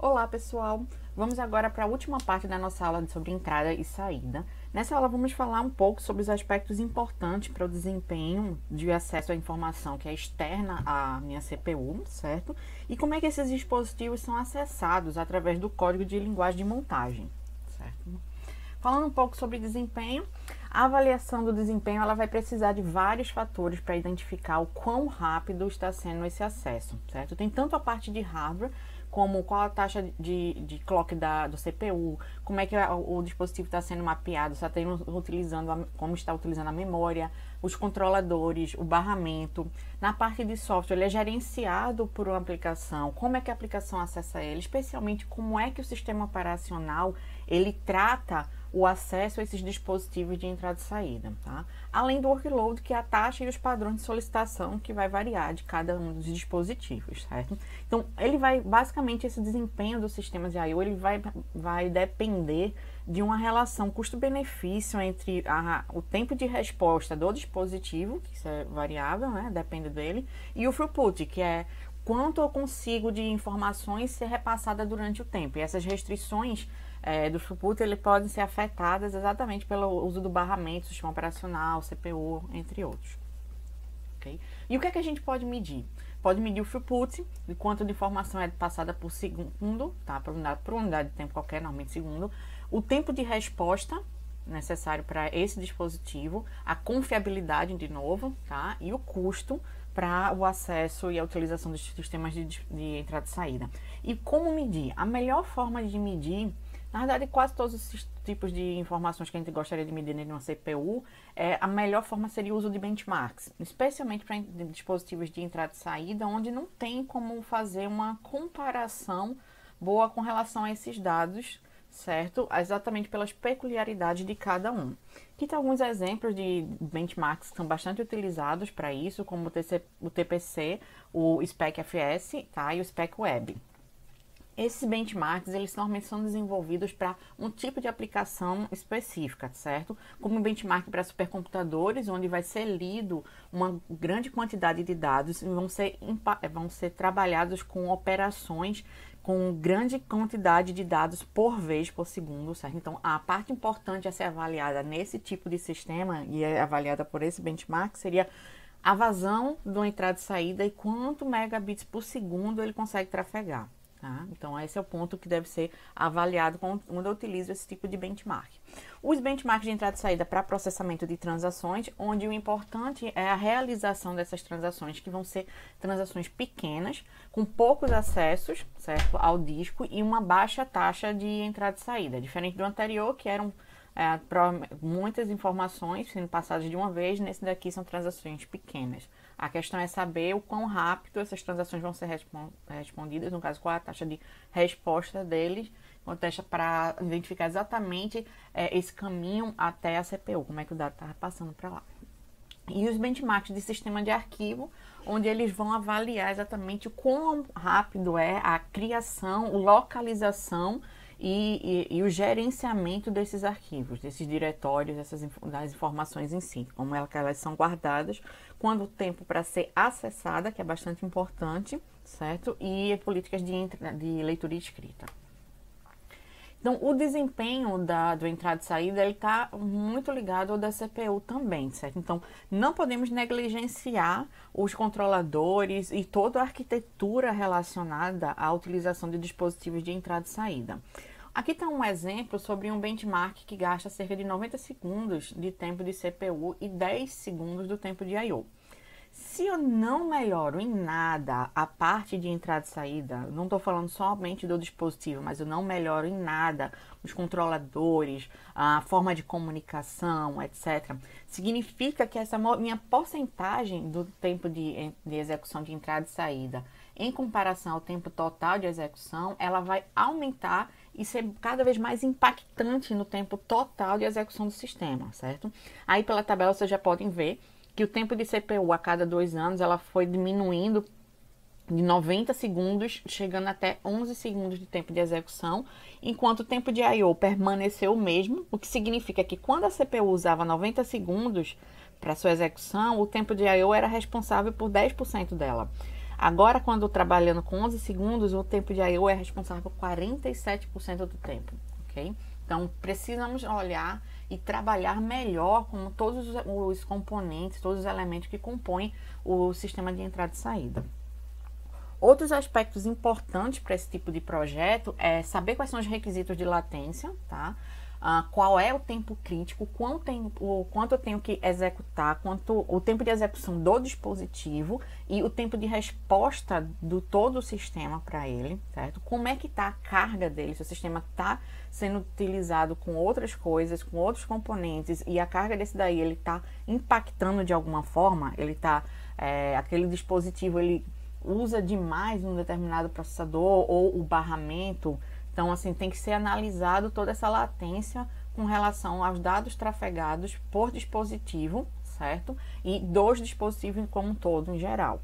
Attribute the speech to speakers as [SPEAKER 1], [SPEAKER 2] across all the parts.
[SPEAKER 1] Olá pessoal, vamos agora para a última parte da nossa aula sobre entrada e saída. Nessa aula vamos falar um pouco sobre os aspectos importantes para o desempenho de acesso à informação que é externa à minha CPU, certo? E como é que esses dispositivos são acessados através do código de linguagem de montagem, certo? Falando um pouco sobre desempenho, a avaliação do desempenho ela vai precisar de vários fatores para identificar o quão rápido está sendo esse acesso, certo? Tem tanto a parte de hardware, como qual a taxa de clock do CPU, como é que o dispositivo está sendo mapeado, se está utilizando, como está utilizando a memória, os controladores, o barramento. Na parte de software, ele é gerenciado por uma aplicação, como é que a aplicação acessa ele, especialmente como é que o sistema operacional ele trata o acesso a esses dispositivos de entrada e saída, tá? Além do workload, que é a taxa e os padrões de solicitação que vai variar de cada um dos dispositivos, certo? Então, ele vai, basicamente, esse desempenho dos sistemas de I/O, ele vai depender de uma relação custo-benefício entre o tempo de resposta do dispositivo, que isso é variável, né? Depende dele, e o throughput, que é quanto eu consigo de informações ser repassada durante o tempo. E essas restrições do throughput ele podem ser afetadas exatamente pelo uso do barramento, sistema operacional, CPU, entre outros. Okay? E o que é que a gente pode medir? Pode medir o throughput, de quanto de informação é passada por segundo, tá? Por unidade de tempo qualquer, normalmente segundo. O tempo de resposta necessário para esse dispositivo, a confiabilidade de novo, tá? E o custo para o acesso e a utilização dos sistemas de entrada e saída. E como medir? A melhor forma de medir, na verdade, quase todos esses tipos de informações que a gente gostaria de medir em uma CPU, a melhor forma seria o uso de benchmarks, especialmente para dispositivos de entrada e saída, onde não tem como fazer uma comparação boa com relação a esses dados, certo? Exatamente pelas peculiaridades de cada um. Aqui tem alguns exemplos de benchmarks que são bastante utilizados para isso, como o TPC, o SpecFS, tá? E o SpecWeb. Esses benchmarks, eles normalmente são desenvolvidos para um tipo de aplicação específica, certo? Como um benchmark para supercomputadores, onde vai ser lido uma grande quantidade de dados e vão ser trabalhados com operações com grande quantidade de dados por vez por segundo, certo? Então, a parte importante a ser avaliada nesse tipo de sistema, e é avaliada por esse benchmark, seria a vazão do entrada e saída e quanto megabits por segundo ele consegue trafegar. Tá? Então, esse é o ponto que deve ser avaliado quando eu utilizo esse tipo de benchmark. Os benchmarks de entrada e saída para processamento de transações, onde o importante é a realização dessas transações, que vão ser transações pequenas, com poucos acessos, certo, ao disco e uma baixa taxa de entrada e saída. Diferente do anterior, que eram muitas informações sendo passadas de uma vez, nesse daqui são transações pequenas. A questão é saber o quão rápido essas transações vão ser respondidas, no caso, qual a taxa de resposta deles, uma taxa para identificar exatamente esse caminho até a CPU, como é que o dado está passando para lá. E os benchmarks de sistema de arquivo, onde eles vão avaliar exatamente o quão rápido é a criação, localização e o gerenciamento desses arquivos, desses diretórios, das informações em si, como elas são guardadas, quando o tempo para ser acessada, que é bastante importante, certo? E políticas de leitura e escrita. Então, o desempenho do entrada e saída, ele está muito ligado ao da CPU também, certo? Então, não podemos negligenciar os controladores e toda a arquitetura relacionada à utilização de dispositivos de entrada e saída. Aqui está um exemplo sobre um benchmark que gasta cerca de 90 segundos de tempo de CPU e 10 segundos do tempo de I/O. Se eu não melhoro em nada a parte de entrada e saída, não estou falando somente do dispositivo, mas eu não melhoro em nada os controladores, a forma de comunicação, etc., significa que essa minha porcentagem do tempo de execução de entrada e saída, em comparação ao tempo total de execução, ela vai aumentar e ser cada vez mais impactante no tempo total de execução do sistema, certo? Aí pela tabela vocês já podem ver que o tempo de CPU a cada 2 anos ela foi diminuindo de 90 segundos, chegando até 11 segundos de tempo de execução, enquanto o tempo de I/O permaneceu o mesmo, o que significa que quando a CPU usava 90 segundos para sua execução, o tempo de I/O era responsável por 10% dela. Agora, quando trabalhando com 11 segundos, o tempo de I/O é responsável por 47% do tempo, ok? Então, precisamos olhar e trabalhar melhor com todos os componentes, todos os elementos que compõem o sistema de entrada e saída. Outros aspectos importantes para esse tipo de projeto é saber quais são os requisitos de latência, tá? Qual é o tempo crítico, quanto eu tenho que executar, quanto o tempo de execução do dispositivo e o tempo de resposta do todo o sistema para ele, certo? Como é que está a carga dele, se o sistema está sendo utilizado com outras coisas, com outros componentes, e a carga desse daí ele está impactando de alguma forma, ele está, aquele dispositivo ele usa demais um determinado processador ou o barramento. Então, assim, tem que ser analisado toda essa latência com relação aos dados trafegados por dispositivo, certo? E dos dispositivos como um todo, em geral.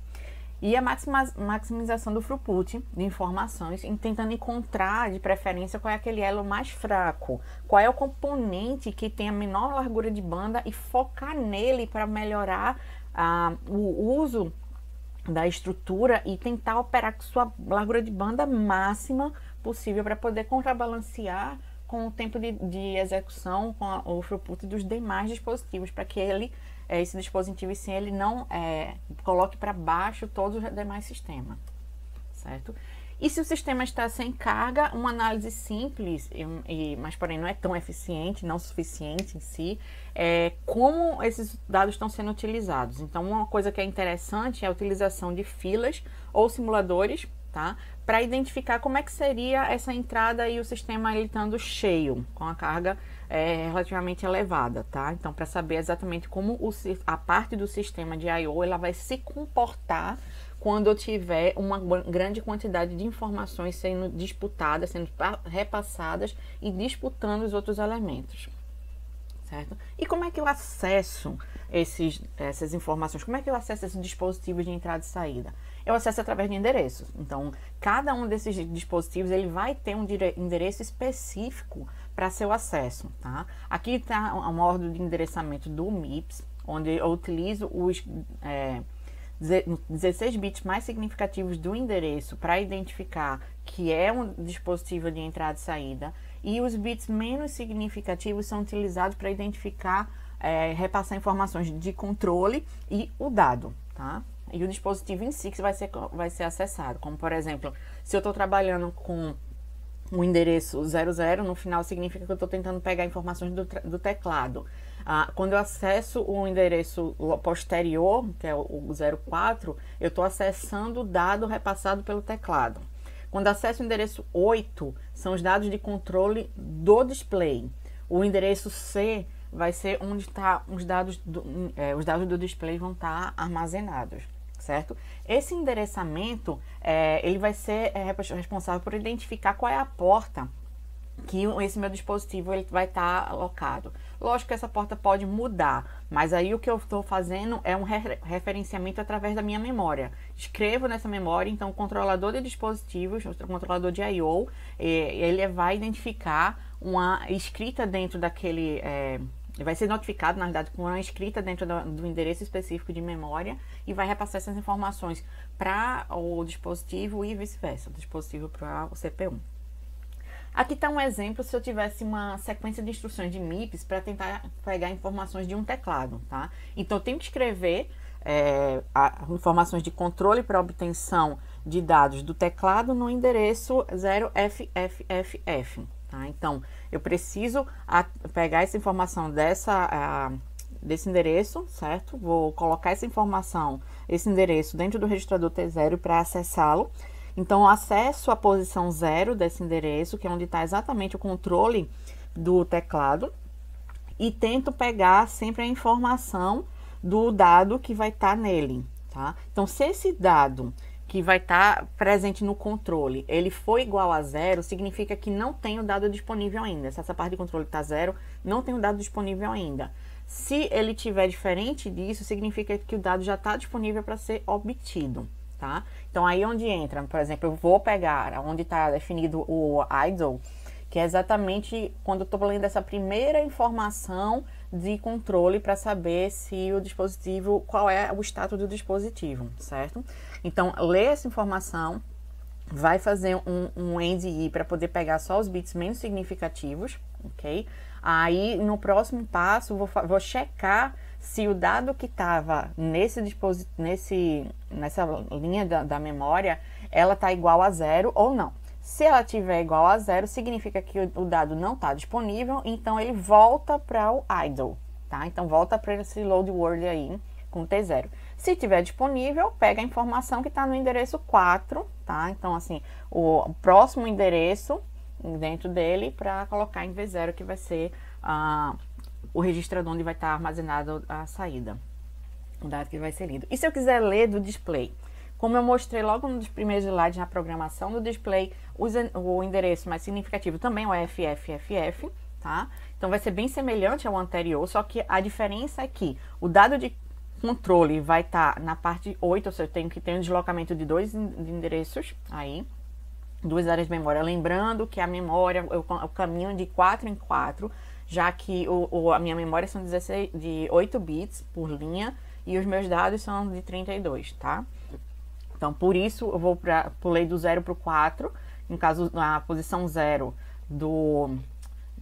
[SPEAKER 1] E a maximização do throughput de informações, tentando encontrar, de preferência, qual é aquele elo mais fraco, qual é o componente que tem a menor largura de banda e focar nele para melhorar o uso da estrutura e tentar operar com sua largura de banda máxima possível para poder contrabalancear com o tempo de execução, com o throughput dos demais dispositivos, para que esse dispositivo em si, ele não coloque para baixo todos os demais sistemas, certo? E se o sistema está sem carga, uma análise simples, mas porém não é tão eficiente, não suficiente em si, é como esses dados estão sendo utilizados. Então, uma coisa que é interessante é a utilização de filas ou simuladores, tá? Para identificar como é que seria essa entrada e o sistema ele estando cheio, com a carga relativamente elevada, tá? Então, para saber exatamente como a parte do sistema de I/O ela vai se comportar quando eu tiver uma grande quantidade de informações sendo disputadas, sendo repassadas e disputando os outros elementos, certo? E como é que eu acesso essas informações? Como é que eu acesso esses dispositivos de entrada e saída? Eu acesso através de endereços. Então, cada um desses dispositivos ele vai ter um endereço específico para seu acesso, tá? Aqui está uma ordem de endereçamento do MIPS, onde eu utilizo os 16 bits mais significativos do endereço para identificar que é um dispositivo de entrada e saída, e os bits menos significativos são utilizados para identificar, repassar informações de controle e o dado, tá? E o dispositivo em si que vai ser acessado, como por exemplo, se eu estou trabalhando com o endereço 00, no final significa que eu estou tentando pegar informações do teclado. Quando eu acesso o endereço posterior, que é o 04, eu estou acessando o dado repassado pelo teclado. Quando acesso o endereço 8, são os dados de controle do display. O endereço C vai ser onde está os dados do display vão estar armazenados, certo? Esse endereçamento, ele vai ser responsável por identificar qual é a porta que esse meu dispositivo ele vai estar alocado. Lógico que essa porta pode mudar, mas aí o que eu estou fazendo é um referenciamento através da minha memória. Escrevo nessa memória, então o controlador de dispositivos, o controlador de I/O, ele vai identificar uma escrita dentro daquele... vai ser notificado, na verdade, com uma escrita dentro do endereço específico de memória e vai repassar essas informações para o dispositivo e vice-versa, do dispositivo para o CPU. Aqui está um exemplo se eu tivesse uma sequência de instruções de MIPS para tentar pegar informações de um teclado, tá? Então, eu tenho que escrever informações de controle para obtenção de dados do teclado no endereço 0FFFF, tá? Então, eu preciso pegar essa informação desse endereço, certo? Vou colocar essa informação, esse endereço dentro do registrador T0 para acessá-lo. Então, eu acesso a posição 0 desse endereço, que é onde está exatamente o controle do teclado, e tento pegar sempre a informação do dado que vai estar nele, tá? Então, se esse dado que vai estar presente no controle, ele for igual a 0, significa que não tem o dado disponível ainda. Se essa parte de controle está 0, não tem o dado disponível ainda. Se ele tiver diferente disso, significa que o dado já está disponível para ser obtido. Tá? Então, aí onde entra, por exemplo, eu vou pegar onde está definido o idle, que é exatamente quando eu estou lendo essa primeira informação de controle para saber se o dispositivo, qual é o status do dispositivo, certo? Então, lê essa informação, vai fazer um NDE para poder pegar só os bits menos significativos, ok? Aí, no próximo passo, vou checar se o dado que estava nessa linha da memória, ela está igual a 0 ou não. Se ela estiver igual a 0, significa que o dado não está disponível, então ele volta para o idle, tá? Então volta para esse load word aí com T0. Se estiver disponível, pega a informação que está no endereço 4, tá? Então, assim, o próximo endereço dentro dele para colocar em V0, que vai ser o registrador onde vai estar armazenado a saída, o dado que vai ser lido. E se eu quiser ler do display? Como eu mostrei logo nos primeiros slides na programação do display, o endereço mais significativo também é o FFFF, tá? Então vai ser bem semelhante ao anterior, só que a diferença é que o dado de controle vai estar na parte 8, ou seja, eu tenho que ter um deslocamento de 2 endereços aí, 2 áreas de memória. Lembrando que a memória, eu caminho de 4 em 4, já que a minha memória são de 8 bits por linha e os meus dados são de 32, tá? Então, por isso, eu pulei do 0 para o 4, no caso, a posição 0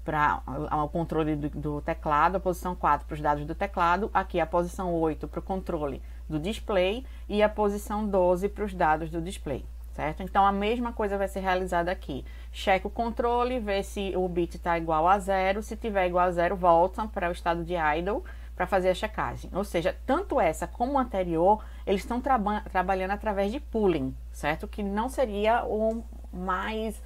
[SPEAKER 1] para o controle do teclado, a posição 4 para os dados do teclado, aqui a posição 8 para o controle do display e a posição 12 para os dados do display, certo? Então, a mesma coisa vai ser realizada aqui. Checa o controle, vê se o bit está igual a 0, se tiver igual a 0, volta para o estado de idle para fazer a checagem. Ou seja, tanto essa como a anterior, eles estão trabalhando através de pooling, certo? Que não seria o mais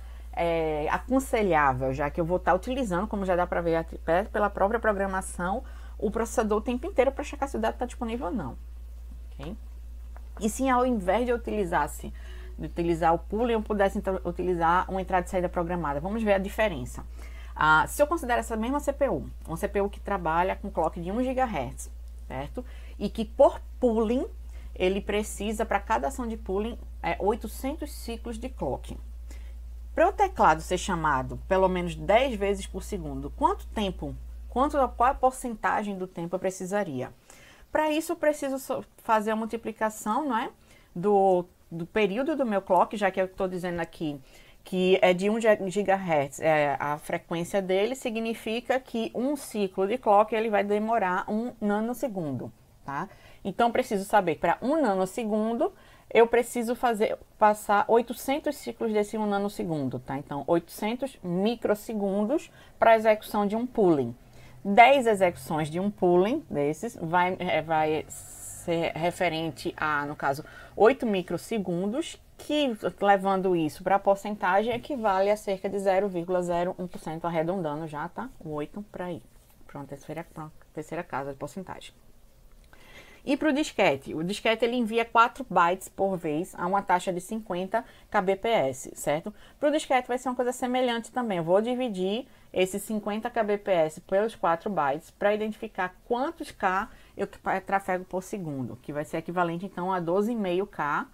[SPEAKER 1] aconselhável, já que eu vou estar utilizando, como já dá para ver pela própria programação, o processador o tempo inteiro para checar se o dado está disponível ou não. Okay? E se ao invés de utilizar o pooling, eu pudesse utilizar uma entrada e saída programada. Vamos ver a diferença. Se eu considero essa mesma CPU, uma CPU que trabalha com clock de 1 GHz, certo? E que por pooling, ele precisa, para cada ação de pooling, 800 ciclos de clock. Para o teclado ser chamado pelo menos 10 vezes por segundo, qual a porcentagem do tempo eu precisaria? Para isso, eu preciso fazer a multiplicação, não é? Do período do meu clock, já que eu estou dizendo aqui que é de 1 GHz, a frequência dele significa que um ciclo de clock ele vai demorar 1 nanosegundo, tá? Então, preciso saber que para 1 nanosegundo, eu preciso passar 800 ciclos desse 1 nanosegundo, tá? Então, 800 microsegundos para a execução de um pooling. 10 execuções de um pooling desses vai ser referente a, no caso, 8 microsegundos, que, levando isso para a porcentagem, equivale a cerca de 0,01%, arredondando já, tá? O 8 para ir para uma terceira casa de porcentagem. E para o disquete ele envia 4 bytes por vez a uma taxa de 50 kbps, certo? Para o disquete vai ser uma coisa semelhante também. Eu vou dividir esses 50 kbps pelos 4 bytes para identificar quantos K eu trafego por segundo, que vai ser equivalente então a 12,5K,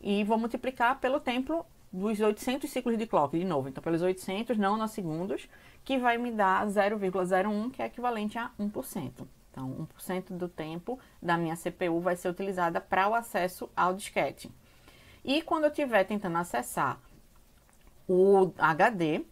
[SPEAKER 1] e vou multiplicar pelo tempo dos 800 ciclos de clock, de novo. Então, pelos 800 nanosegundos, que vai me dar 0,01, que é equivalente a 1%. Então, 1% do tempo da minha CPU vai ser utilizada para o acesso ao disquete. E quando eu estiver tentando acessar o HD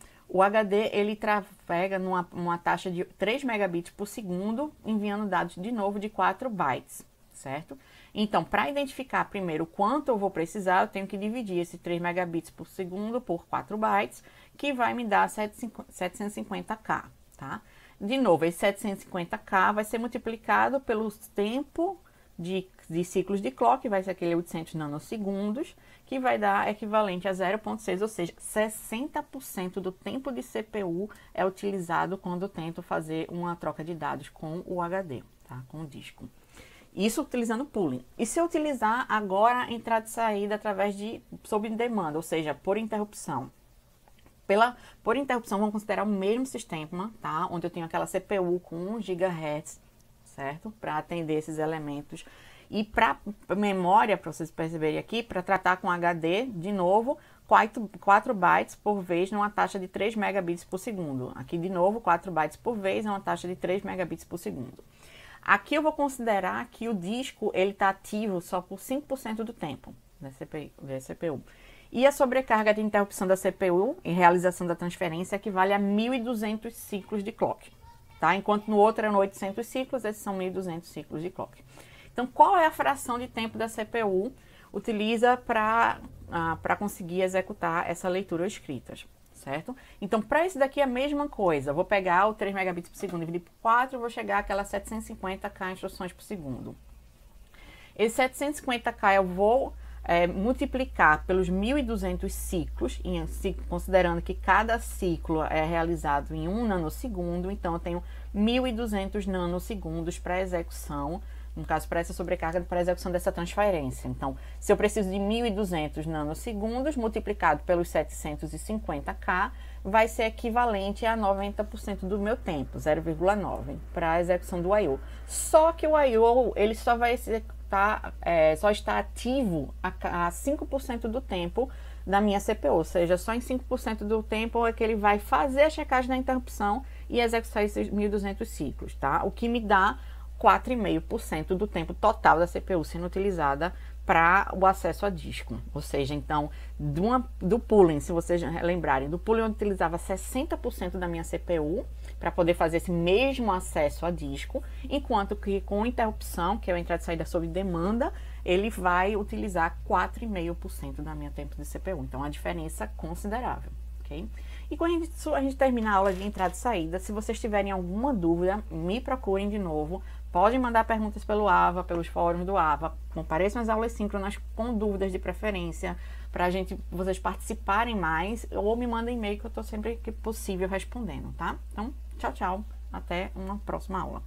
[SPEAKER 1] ele trafega numa taxa de 3 megabits por segundo, enviando dados de novo de 4 bytes, certo? Então, para identificar primeiro quanto eu vou precisar, eu tenho que dividir esse 3 megabits por segundo por 4 bytes, que vai me dar 750K, tá? De novo, esse 750K vai ser multiplicado pelo tempo de ciclos de clock, vai ser aquele 800 nanosegundos, que vai dar equivalente a 0,6, ou seja, 60% do tempo de CPU é utilizado quando eu tento fazer uma troca de dados com o HD, tá? Com o disco. Isso utilizando pooling. E se eu utilizar agora entrada e saída através de sob demanda, ou seja, por interrupção? Por interrupção, vamos considerar o mesmo sistema, tá? Onde eu tenho aquela CPU com 1 GHz, certo? Para atender esses elementos. E para memória, para vocês perceberem aqui, para tratar com HD, de novo, 4 bytes por vez numa taxa de 3 megabits por segundo. Aqui, de novo, 4 bytes por vez numa taxa de 3 megabits por segundo. Aqui eu vou considerar que o disco está ativo só por 5% do tempo da CPU. E a sobrecarga de interrupção da CPU em realização da transferência equivale a 1.200 ciclos de clock. Tá? Enquanto no outro eram 800 ciclos, esses são 1.200 ciclos de clock. Então, qual é a fração de tempo da CPU utiliza para conseguir executar essa leitura ou escritas, certo? Então, para esse daqui é a mesma coisa. Eu vou pegar o 3 megabits por segundo, dividir por 4, eu vou chegar àquelas 750k instruções por segundo. Esse 750k eu vou multiplicar pelos 1.200 ciclos, considerando que cada ciclo é realizado em 1 nanosegundo, então eu tenho 1.200 nanosegundos para execução, no caso, para essa sobrecarga, para a execução dessa transferência. Então, se eu preciso de 1.200 nanosegundos, multiplicado pelos 750k, vai ser equivalente a 90% do meu tempo, 0,9, para a execução do I/O. Só que o I/O, ele só vai executar, só está ativo a 5% do tempo da minha CPU, ou seja, só em 5% do tempo é que ele vai fazer a checagem da interrupção e executar esses 1.200 ciclos, tá? O que me dá 4,5% do tempo total da CPU sendo utilizada para o acesso a disco. Ou seja, então, do pooling, se vocês lembrarem, do pooling eu utilizava 60% da minha CPU para poder fazer esse mesmo acesso a disco, enquanto que com interrupção, que é o entrada e saída sob demanda, ele vai utilizar 4,5% da minha tempo de CPU. Então, a diferença é considerável, ok? E quando a gente terminar a aula de entrada e saída, se vocês tiverem alguma dúvida, me procurem de novo. Podem mandar perguntas pelo AVA, pelos fóruns do AVA. Compareçam às aulas síncronas com dúvidas de preferência, para vocês participarem mais, ou me mandem e-mail que eu estou sempre que possível respondendo, tá? Então, tchau, tchau. Até uma próxima aula.